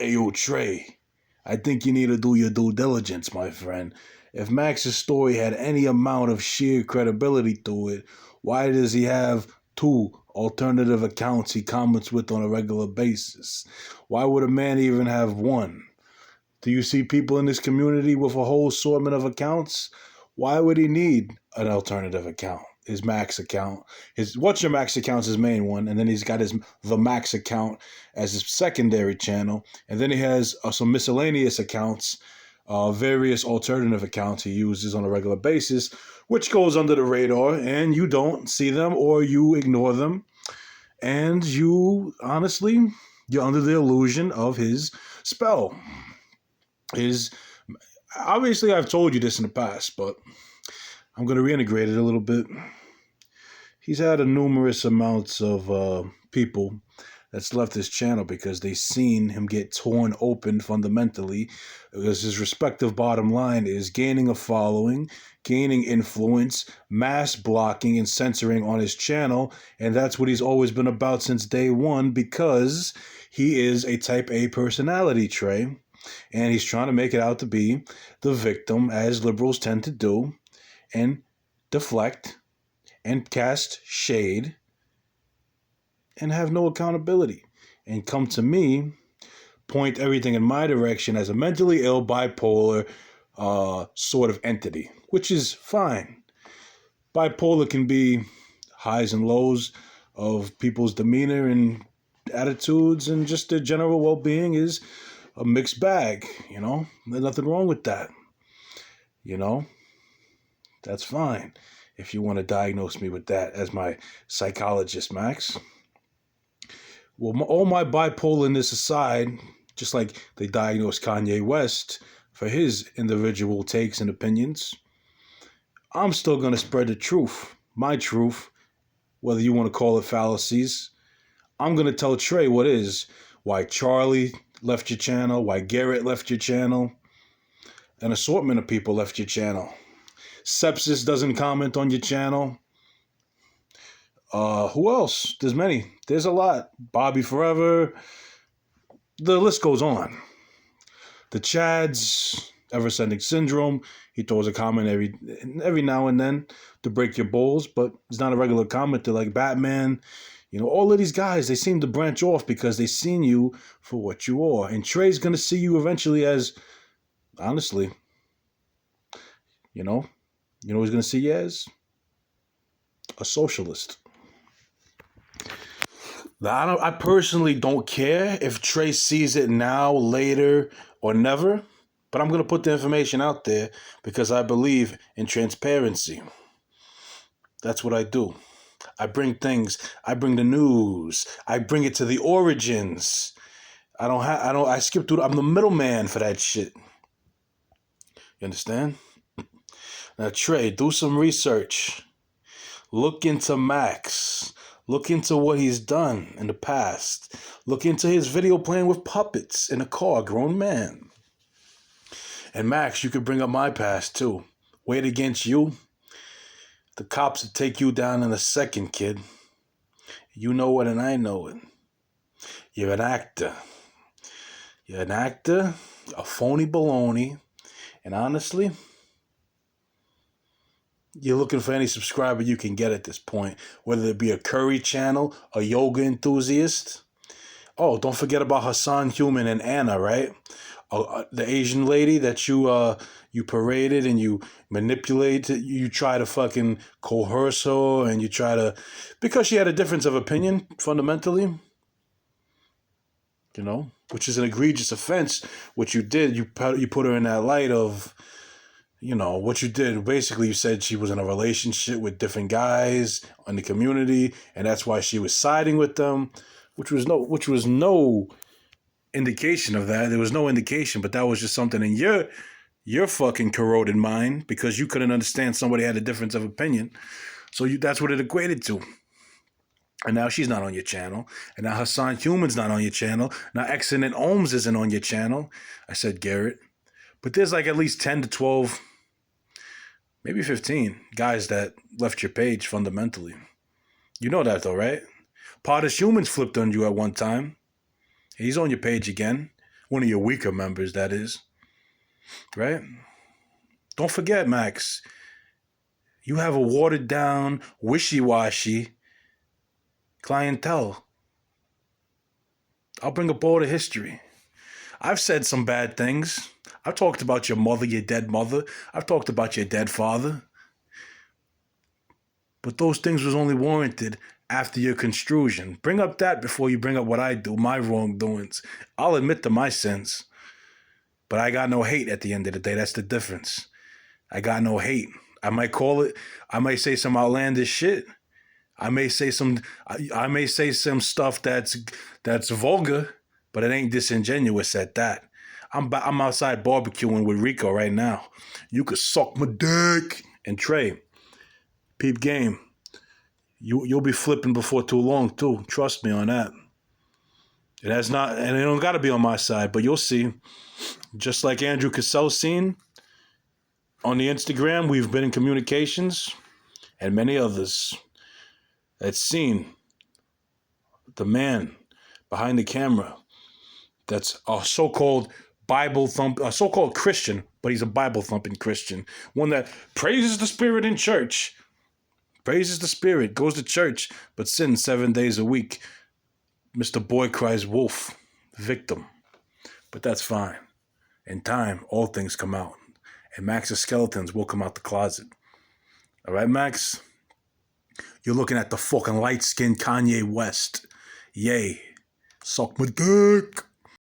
Hey, yo, Trey, I think you need to do your due diligence, my friend. If Max's story had any amount of sheer credibility to it, why does he have two alternative accounts he comments with on a regular basis? Why would a man even have one? Do you see people in this community with a whole assortment of accounts? Why would he need an alternative account? His Max account, his What's Your Max account's his main one, and then he's got his The Max account as his secondary channel, and then he has some miscellaneous accounts, various alternative accounts he uses on a regular basis, which goes under the radar, and you don't see them or you ignore them, and you're under the illusion of his spell. His Obviously, I've told you this in the past, but I'm going to reintegrate it a little bit. He's had a numerous amounts of people that's left his channel because they seen him get torn open fundamentally, because his respective bottom line is gaining a following, gaining influence, mass blocking and censoring on his channel, and that's what he's always been about since day one, because he is a type A personality, Trey. And he's trying to make it out to be the victim, as liberals tend to do, and deflect and cast shade and have no accountability. And come to me, point everything in my direction as a mentally ill, bipolar sort of entity, which is fine. Bipolar can be highs and lows of people's demeanor and attitudes, and just their general well-being is a mixed bag, There's nothing wrong with that, That's fine if you want to diagnose me with that as my psychologist, Max. Well, all my bipolarness aside, just like they diagnosed Kanye West for his individual takes and opinions, I'm still going to spread the truth, my truth, whether you want to call it fallacies. I'm going to tell Trey what is, why Charlie left your channel, why Garrett left your channel, an assortment of people left your channel. Sepsis doesn't comment on your channel. Who else? There's many. There's a lot. Bobby Forever. The list goes on. The Chads, Ever Sending Syndrome. He throws a comment every now and then to break your balls, but he's not a regular commenter like Batman. All of these guys, they seem to branch off because they seen you for what you are. And Trey's going to see you eventually as, honestly, you know he's going to see you as? A socialist. Now, I personally don't care if Trey sees it now, later, or never, but I'm going to put the information out there because I believe in transparency. That's what I do. I bring the news. I bring it to the origins. I skip through, I'm the middleman for that shit. You understand? Now, Trey, do some research. Look into Max. Look into what he's done in the past. Look into his video playing with puppets in a car, grown man. And Max, you could bring up my past too. Wait against you. The cops would take you down in a second, kid. You know it and I know it. You're an actor. You're an actor, a phony baloney, and honestly, you're looking for any subscriber you can get at this point, whether it be a curry channel, a yoga enthusiast. Oh, don't forget about Hassan Human and Anna, right? The Asian lady that you paraded and you manipulated, you try to fucking coerce her, and you try to, because she had a difference of opinion, fundamentally, which is an egregious offense. What you did, you put her in that light of, what you did. Basically, you said she was in a relationship with different guys in the community, and that's why she was siding with them, which was no indication of that. There was no indication, but that was just something in your fucking corroded mind because you couldn't understand somebody had a difference of opinion. So that's what it equated to. And now she's not on your channel. And now Hassan Human's not on your channel. Now Excellent Ohms isn't on your channel. I said Garrett. But there's like at least 10 to 12, maybe 15 guys that left your page fundamentally. You know that though, right? Potus Humans flipped on you at one time. He's on your page again. One of your weaker members, that is. Right? Don't forget, Max, you have a watered down, wishy-washy clientele. I'll bring up all the history. I've said some bad things. I've talked about your mother, your dead mother. I've talked about your dead father. But those things was only warranted after your construction. Bring up that before you bring up what I do, my wrongdoings. I'll admit to my sins. But I got no hate at the end of the day. That's the difference. I got no hate. I might say some outlandish shit. I may say some stuff that's vulgar, but it ain't disingenuous at that. I'm outside barbecuing with Rico right now. You could suck my dick. And Trey, peep game. You'll be flipping before too long too. Trust me on that. It don't gotta be on my side, but you'll see. Just like Andrew Cassell's seen on the Instagram, we've been in communications, and many others. That's seen the man behind the camera. That's a so-called a so-called Christian, but he's a Bible thumping Christian. One that praises the Spirit in church. Praises the Spirit, goes to church, but sins 7 days a week. Mr. Boy cries wolf, victim. But that's fine. In time, all things come out. And Max's skeletons will come out the closet. All right, Max? You're looking at the fucking light-skinned Kanye West. Yay. Suck my dick.